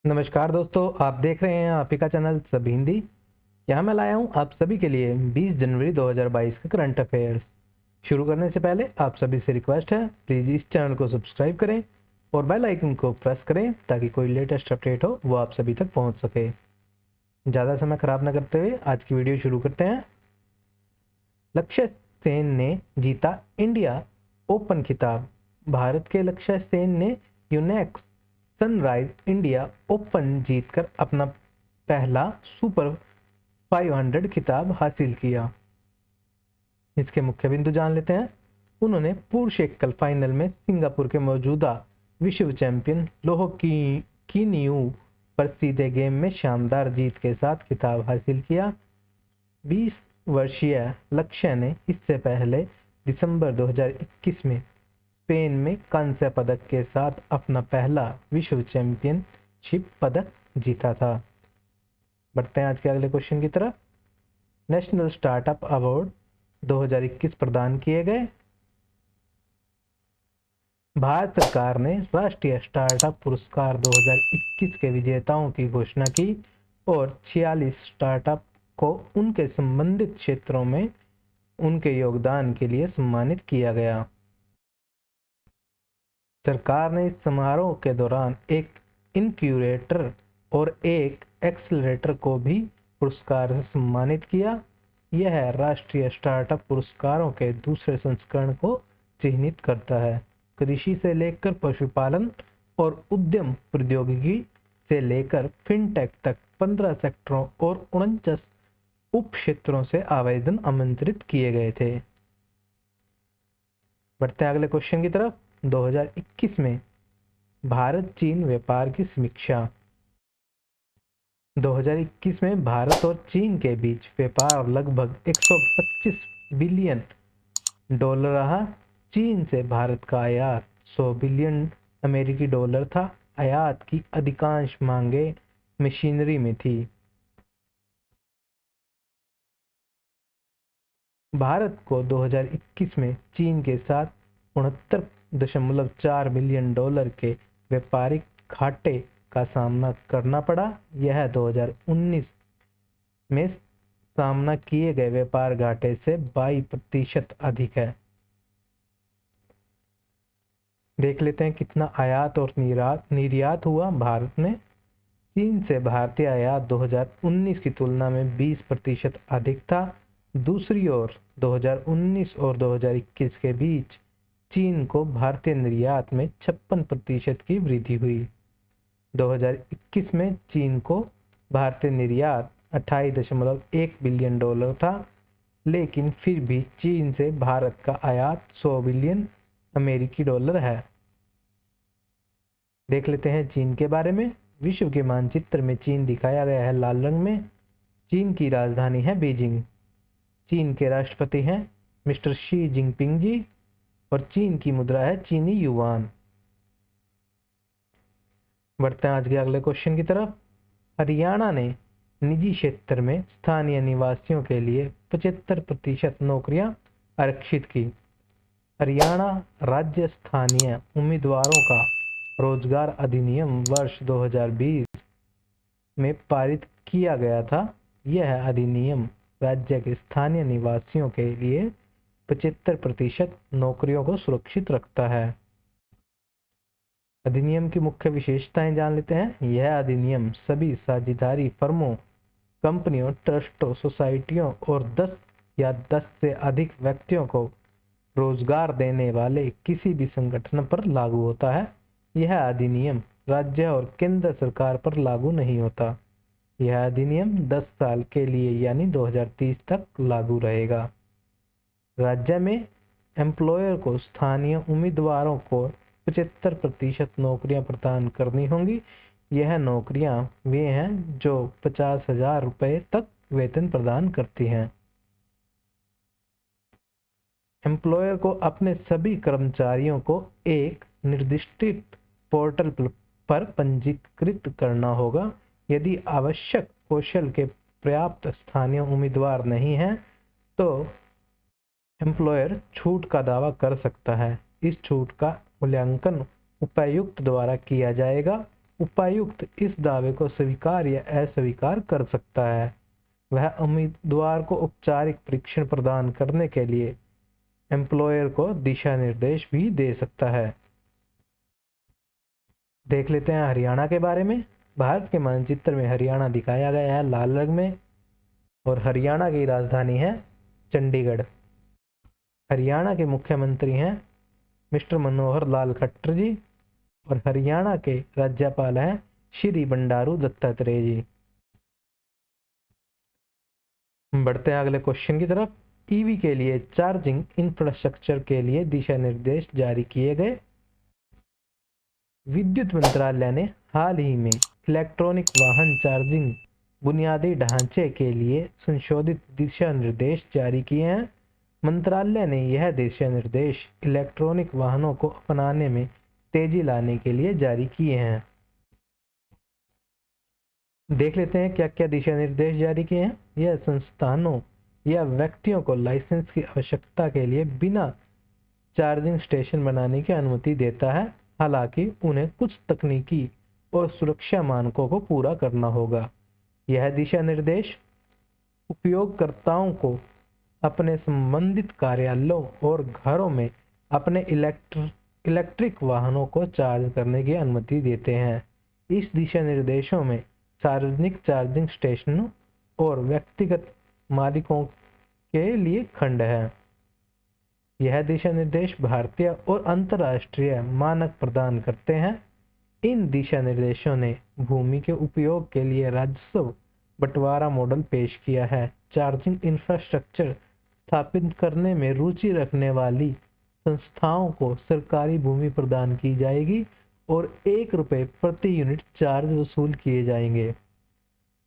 नमस्कार दोस्तों, आप देख रहे हैं आप ही का चैनल सब हिंदी। यहाँ मैं लाया हूँ आप सभी के लिए 20 जनवरी 2022 का करंट अफेयर्स। शुरू करने से पहले आप सभी से रिक्वेस्ट है, प्लीज़ इस चैनल को सब्सक्राइब करें और बेल आइकन को प्रेस करें ताकि कोई लेटेस्ट अपडेट हो वो आप सभी तक पहुँच सके। ज़्यादा समय खराब न करते हुए आज की वीडियो शुरू करते हैं। लक्ष्य सेन ने जीता इंडिया ओपन खिताब। भारत के लक्ष्य सेन ने यूनेक्स सनराइज इंडिया ओपन जीतकर अपना पहला सुपर 500 खिताब हासिल किया। इसके मुख्य बिंदु जान लेते हैं। उन्होंने पुरुष एकल फाइनल में सिंगापुर के मौजूदा विश्व चैंपियन लोह कीनियू पर सीधे गेम में शानदार जीत के साथ खिताब हासिल किया। 20 वर्षीय लक्ष्य ने इससे पहले दिसंबर 2021 में स्पेन में कांस्य पदक के साथ अपना पहला विश्व चैंपियनशिप पदक जीता था। बढ़ते हैं आज के अगले क्वेश्चन की तरफ। नेशनल स्टार्टअप अवार्ड 2021 प्रदान किए गए। भारत सरकार ने राष्ट्रीय स्टार्टअप पुरस्कार 2021 के विजेताओं की घोषणा की और 46 स्टार्टअप को उनके संबंधित क्षेत्रों में उनके योगदान के लिए सम्मानित किया गया। सरकार ने इस समारोह के दौरान एक इनक्यूबेटर और एक एक्सेलरेटर को भी पुरस्कार से सम्मानित किया। यह राष्ट्रीय स्टार्टअप पुरस्कारों के दूसरे संस्करण को चिह्नित करता है। कृषि से लेकर पशुपालन और उद्यम प्रौद्योगिकी से लेकर फिनटेक तक 15 सेक्टरों और 49 उप क्षेत्रों से आवेदन आमंत्रित किए गए थे। बढ़ते हैं अगले क्वेश्चन की तरफ। 2021 में भारत चीन व्यापार की समीक्षा। 2021 में भारत और चीन के बीच व्यापार लगभग 125 बिलियन डॉलर रहा। चीन से भारत का आयात 100 बिलियन अमेरिकी डॉलर था। आयात की अधिकांश मांगे मशीनरी में थी। भारत को 2021 में चीन के साथ 69.4 बिलियन डॉलर के व्यापारिक घाटे का सामना करना पड़ा। यह 2019 में सामना किए गए व्यापार घाटे से 22% अधिक है। देख लेते हैं कितना आयात और निर्यात हुआ भारत में। चीन से भारतीय आयात 2019 की तुलना में 20% अधिक था। दूसरी ओर 2019 और 2021 के बीच चीन को भारतीय निर्यात में 56% की वृद्धि हुई। 2021 में चीन को भारतीय निर्यात 28.1 बिलियन डॉलर था, लेकिन फिर भी चीन से भारत का आयात 100 बिलियन अमेरिकी डॉलर है। देख लेते हैं चीन के बारे में। विश्व के मानचित्र में चीन दिखाया गया है लाल रंग में। चीन की राजधानी है बीजिंग। चीन के राष्ट्रपति हैं मिस्टर शी जिनपिंग जी और चीन की मुद्रा है चीनी युआन। बढ़ते हैं आज के अगले क्वेश्चन की तरफ। हरियाणा ने निजी क्षेत्र में स्थानीय निवासियों के लिए 75% नौकरियां आरक्षित की। हरियाणा राज्य स्थानीय उम्मीदवारों का रोजगार अधिनियम वर्ष 2020 में पारित किया गया था। यह अधिनियम राज्य के स्थानीय निवासियों के लिए 75% नौकरियों को सुरक्षित रखता है। अधिनियम की मुख्य विशेषताएं जान लेते हैं। यह अधिनियम सभी साझेदारी फर्मों, कंपनियों, ट्रस्टों, सोसाइटियों और 10 या 10 से अधिक व्यक्तियों को रोजगार देने वाले किसी भी संगठन पर लागू होता है। यह अधिनियम राज्य और केंद्र सरकार पर लागू नहीं होता। यह अधिनियम 10 साल के लिए यानी 2030 तक लागू रहेगा। राज्य में एम्प्लॉयर को स्थानीय उम्मीदवारों को 75% नौकरियां प्रदान करनी होंगी। यह नौकरियां वे हैं जो 50,000 रुपये तक वेतन प्रदान करती हैं। एम्प्लॉयर को अपने सभी कर्मचारियों को एक निर्दिष्ट पोर्टल पर पंजीकृत करना होगा। यदि आवश्यक कौशल के पर्याप्त स्थानीय उम्मीदवार नहीं हैं, तो एम्प्लॉयर छूट का दावा कर सकता है। इस छूट का मूल्यांकन उपायुक्त द्वारा किया जाएगा। उपायुक्त इस दावे को स्वीकार या अस्वीकार कर सकता है। वह उम्मीदवार को औपचारिक परीक्षण प्रदान करने के लिए एम्प्लॉयर को दिशा निर्देश भी दे सकता है। देख लेते हैं हरियाणा के बारे में। भारत के मानचित्र में हरियाणा दिखाया गया है लाल रंग में, और हरियाणा की राजधानी है चंडीगढ़। हरियाणा के मुख्यमंत्री हैं मिस्टर मनोहर लाल खट्टर जी, और हरियाणा के राज्यपाल हैं श्री बंडारू दत्तात्रेय जी। बढ़ते हैं अगले क्वेश्चन की तरफ। ईवी के लिए चार्जिंग इंफ्रास्ट्रक्चर के लिए दिशा निर्देश जारी किए गए। विद्युत मंत्रालय ने हाल ही में इलेक्ट्रॉनिक वाहन चार्जिंग बुनियादी ढांचे के लिए संशोधित दिशा निर्देश जारी किए हैं। मंत्रालय ने यह दिशा निर्देश इलेक्ट्रॉनिक वाहनों को अपनाने में तेजी लाने के लिए जारी किए हैं। देख लेते हैं क्या क्या दिशा निर्देश जारी किए हैं। यह संस्थानों या व्यक्तियों को लाइसेंस की आवश्यकता के लिए बिना चार्जिंग स्टेशन बनाने की अनुमति देता है, हालांकि उन्हें कुछ तकनीकी और सुरक्षा मानकों को पूरा करना होगा। यह दिशा निर्देश उपयोगकर्ताओं को अपने संबंधित कार्यालयों और घरों में अपने इलेक्ट्रिक वाहनों को चार्ज करने की अनुमति देते हैं। इस दिशा निर्देशों में सार्वजनिक चार्जिंग स्टेशनों और व्यक्तिगत मालिकों के लिए खंड है। यह दिशा निर्देश भारतीय और अंतर्राष्ट्रीय मानक प्रदान करते हैं। इन दिशा निर्देशों ने भूमि के उपयोग के लिए राजस्व बंटवारा मॉडल पेश किया है। चार्जिंग इंफ्रास्ट्रक्चर स्थापित करने में रुचि रखने वाली संस्थाओं को सरकारी भूमि प्रदान की जाएगी और ₹1 प्रति यूनिट चार्ज वसूल किए जाएंगे।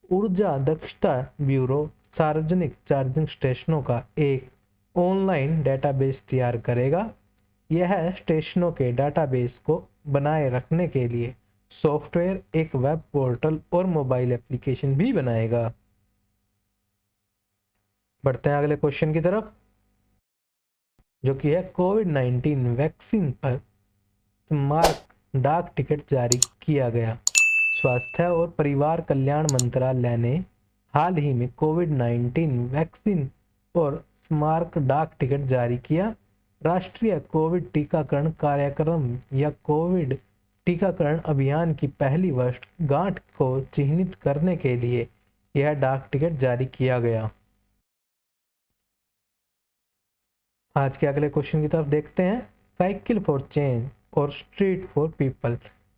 ऊर्जा दक्षता ब्यूरो सार्वजनिक चार्जिंग स्टेशनों का एक ऑनलाइन डेटाबेस तैयार करेगा। यह स्टेशनों के डेटाबेस को बनाए रखने के लिए सॉफ्टवेयर, एक वेब पोर्टल और मोबाइल एप्लीकेशन भी बनाएगा। बढ़ते हैं अगले क्वेश्चन की तरफ, जो कि है कोविड-19 वैक्सीन पर स्मारक डाक टिकट जारी किया गया। स्वास्थ्य और परिवार कल्याण मंत्रालय ने हाल ही में कोविड-19 वैक्सीन और स्मारक डाक टिकट जारी किया। राष्ट्रीय कोविड टीकाकरण कार्यक्रम या कोविड टीकाकरण अभियान की पहली वर्षगांठ को चिन्हित करने के लिए यह डाक टिकट जारी किया गया। आज के अगले क्वेश्चन की तरफ देखते हैं। साइकिल फॉर चेंज और स्ट्रीट फॉर पीपल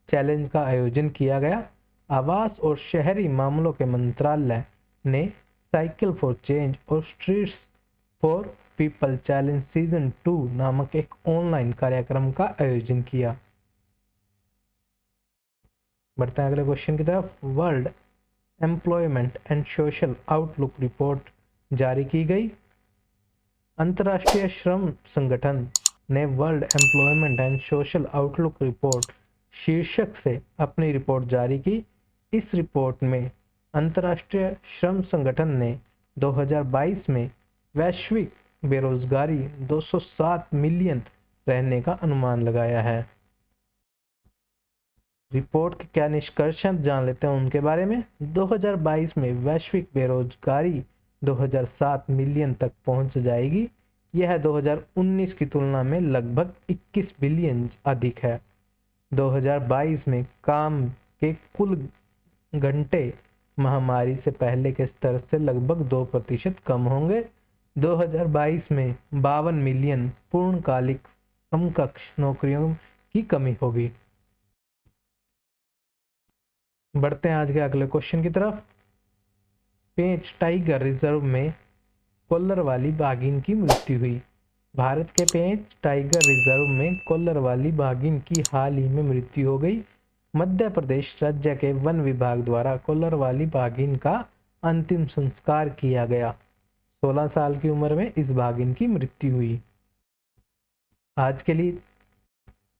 चैलेंज का आयोजन किया गया। आवास और शहरी मामलों के मंत्रालय ने साइकिल फॉर चेंज और streets for people challenge season 2 नामक एक ऑनलाइन कार्यक्रम का आयोजन किया। बढ़ते हैं अगले क्वेश्चन की तरफ। World employment and social outlook report जारी की गई। अंतर्राष्ट्रीय श्रम संगठन ने world employment and social outlook report शीर्षक से अपनी रिपोर्ट जारी की। इस रिपोर्ट में अंतर्राष्ट्रीय श्रम संगठन ने 2022 में वैश्विक बेरोजगारी 207 मिलियन रहने का अनुमान लगाया है। रिपोर्ट के क्या निष्कर्ष हैं जान लेते हैं उनके बारे में। 2022 में वैश्विक बेरोजगारी 2007 मिलियन तक पहुंच जाएगी। यह 2019 की तुलना में लगभग 21 बिलियन अधिक है। 2022 में काम के कुल घंटे महामारी से पहले के स्तर से लगभग 2% कम होंगे। 2022 में 52 मिलियन पूर्णकालिक समकक्ष नौकरियों की कमी होगी। बढ़ते हैं आज के अगले क्वेश्चन की तरफ। पेंच टाइगर रिजर्व में कोल्लर वाली बाघिन की मृत्यु हुई। भारत के पेंच टाइगर रिजर्व में कोल्लर वाली बाघिन की हाल ही में मृत्यु हो गई। मध्य प्रदेश राज्य के वन विभाग द्वारा कोल्लर वाली बाघिन का अंतिम संस्कार किया गया। 16 साल की उम्र में इस बाघिन की मृत्यु हुई। आज के लिए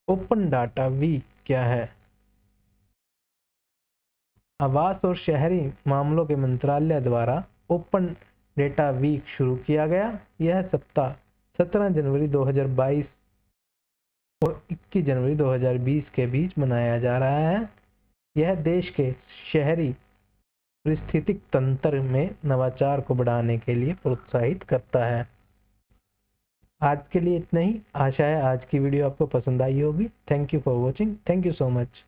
ओपन डाटा वीक क्या है? आवास और शहरी मामलों के मंत्रालय द्वारा ओपन डेटा वीक शुरू किया गया। यह सप्ताह 17 जनवरी 2022 और 21 जनवरी 2020 के बीच मनाया जा रहा है। यह देश के शहरी पारिस्थितिक तंत्र में नवाचार को बढ़ाने के लिए प्रोत्साहित करता है। आज के लिए इतना ही। आशा है आज की वीडियो आपको पसंद आई होगी। Thank you for watching. Thank you so much.